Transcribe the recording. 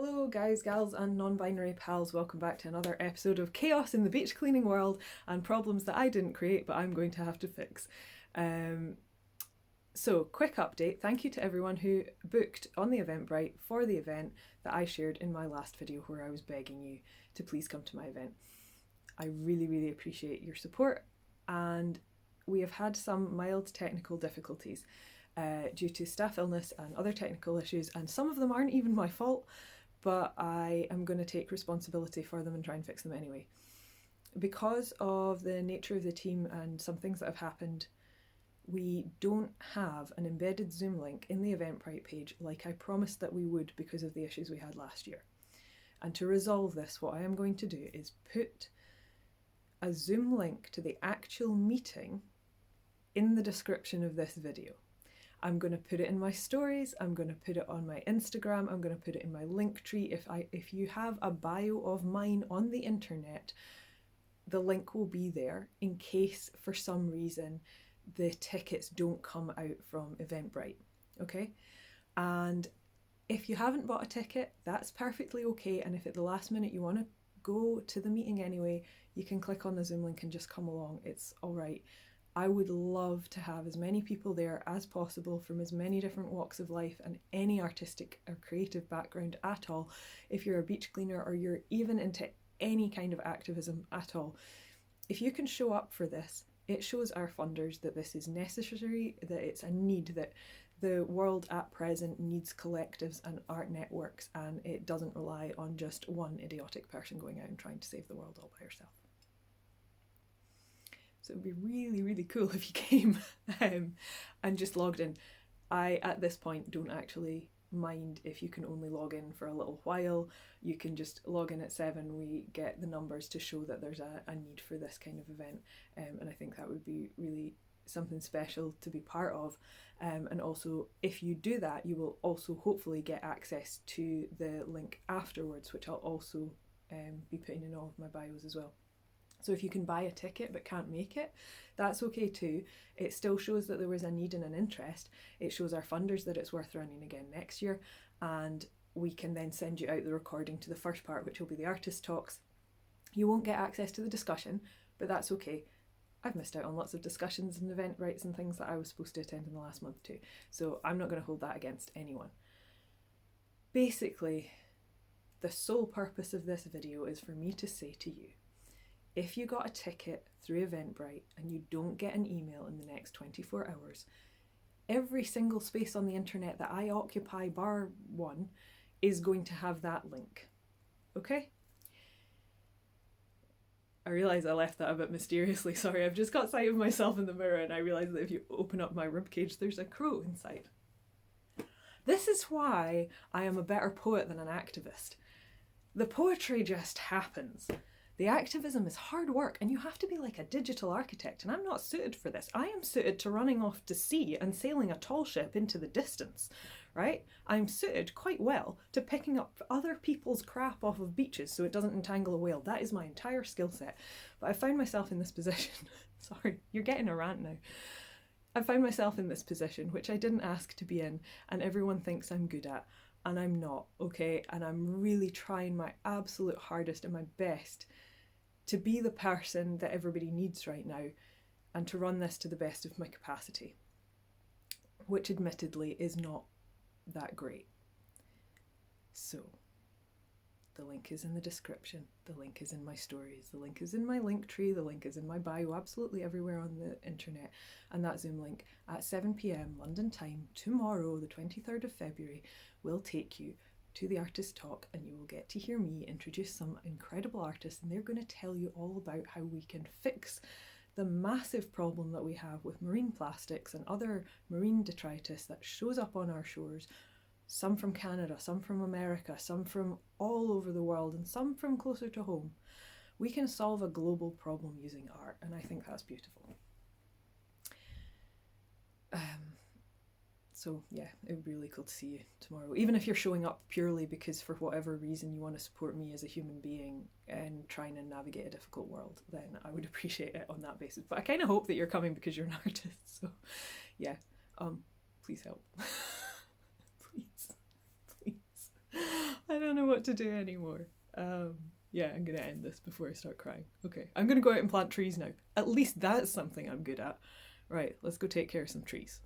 Hello guys, gals and non-binary pals, welcome back to another episode of Chaos in the Beach Cleaning World and problems that I didn't create but I'm going to have to fix. So, quick update, thank you to everyone who booked on the Eventbrite for the event that I shared in my last video where I was begging you to please come to my event. I really appreciate your support, and we have had some mild technical difficulties due to staff illness and other technical issues, and some of them aren't even my fault, but I am going to take responsibility for them and try and fix them anyway. Because of the nature of the team and some things that have happened, we don't have an embedded Zoom link in the Eventbrite page like I promised that we would because of the issues we had last year. And to resolve this, what I am going to do is put a Zoom link to the actual meeting in the description of this video. I'm going to put it in my stories, I'm going to put it on my Instagram, I'm going to put it in my link tree. If you have a bio of mine on the internet, the link will be there in case for some reason the tickets don't come out from Eventbrite, okay? And if you haven't bought a ticket, that's perfectly okay, and if at the last minute you want to go to the meeting anyway, you can click on the Zoom link and just come along, it's alright. I would love to have as many people there as possible from as many different walks of life and any artistic or creative background at all. If you're a beach cleaner or you're even into any kind of activism at all, if you can show up for this, it shows our funders that this is necessary, that it's a need, that the world at present needs collectives and art networks, and it doesn't rely on just one idiotic person going out and trying to save the world all by herself. So it would be really cool if you came and just logged in. I, at this point, don't actually mind if you can only log in for a little while. You can just log in at 7, we get the numbers to show that there's a need for this kind of event, and I think that would be really something special to be part of. And also, if you do that, you will also hopefully get access to the link afterwards, which I'll also be putting in all of my bios as well. So if you can buy a ticket but can't make it, that's okay too. It still shows that there was a need and an interest. It shows our funders that it's worth running again next year, and we can then send you out the recording to the first part, which will be the artist talks. You won't get access to the discussion, but that's okay. I've missed out on lots of discussions and Eventbrites and things that I was supposed to attend in the last month too, so I'm not going to hold that against anyone. Basically, the sole purpose of this video is for me to say to you, if you got a ticket through Eventbrite and you don't get an email in the next 24 hours, every single space on the internet that I occupy bar one is going to have that link, okay? I realise I left that a bit mysteriously, sorry, I've just got sight of myself in the mirror and I realise that if you open up my ribcage there's a crow inside. This is why I am a better poet than an activist. The poetry just happens. The activism is hard work and you have to be like a digital architect, and I'm not suited for this. I am suited to running off to sea and sailing a tall ship into the distance, right? I'm suited quite well to picking up other people's crap off of beaches so it doesn't entangle a whale. That is my entire skill set. But I found myself in this position. Sorry, you're getting a rant now. I found myself in this position, which I didn't ask to be in, and everyone thinks I'm good at, and I'm not, okay? And I'm really trying my absolute hardest and my best to be the person that everybody needs right now and to run this to the best of my capacity, which admittedly is not that great. So, the link is in the description, the link is in my stories, the link is in my link tree, the link is in my bio, absolutely everywhere on the internet, and that Zoom link at 7 p.m. London time tomorrow, the 23rd of February, will take you to the artist talk, and you will get to hear me introduce some incredible artists, and they're going to tell you all about how we can fix the massive problem that we have with marine plastics and other marine detritus that shows up on our shores, some from Canada, some from America, some from all over the world, and some from closer to home. We can solve a global problem using art, and I think that's beautiful. So yeah, it would be really cool to see you tomorrow. Even if you're showing up purely because for whatever reason you want to support me as a human being and trying to navigate a difficult world, then I would appreciate it on that basis. But I kind of hope that you're coming because you're an artist. So yeah, please help. Please. I don't know what what to do anymore. Yeah, I'm going to end this before I start crying. Okay, I'm going to go out and plant trees now. At least that's something I'm good at. Right, let's go take care of some trees.